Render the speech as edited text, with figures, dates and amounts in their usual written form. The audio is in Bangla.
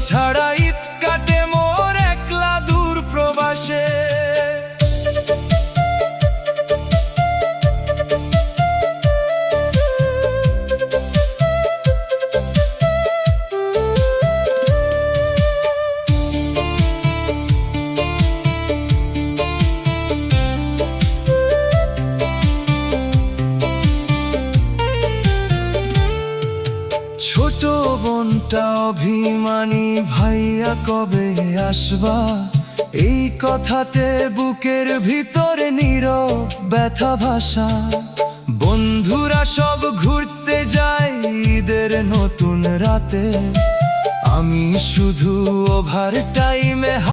ছাড়া ঈদ কাটে মোর একলা দূর প্রবাসে। ছোট বোনটা অভিমানী, ভাইয়া কবে আসবা? এই কথাতে বুকের ভিতরে নীরব ব্যথা ভাষা। বন্ধুরা সব ঘুরতে যায় ঈদের নতুন রাতে, আমি শুধু ওভার টাইমে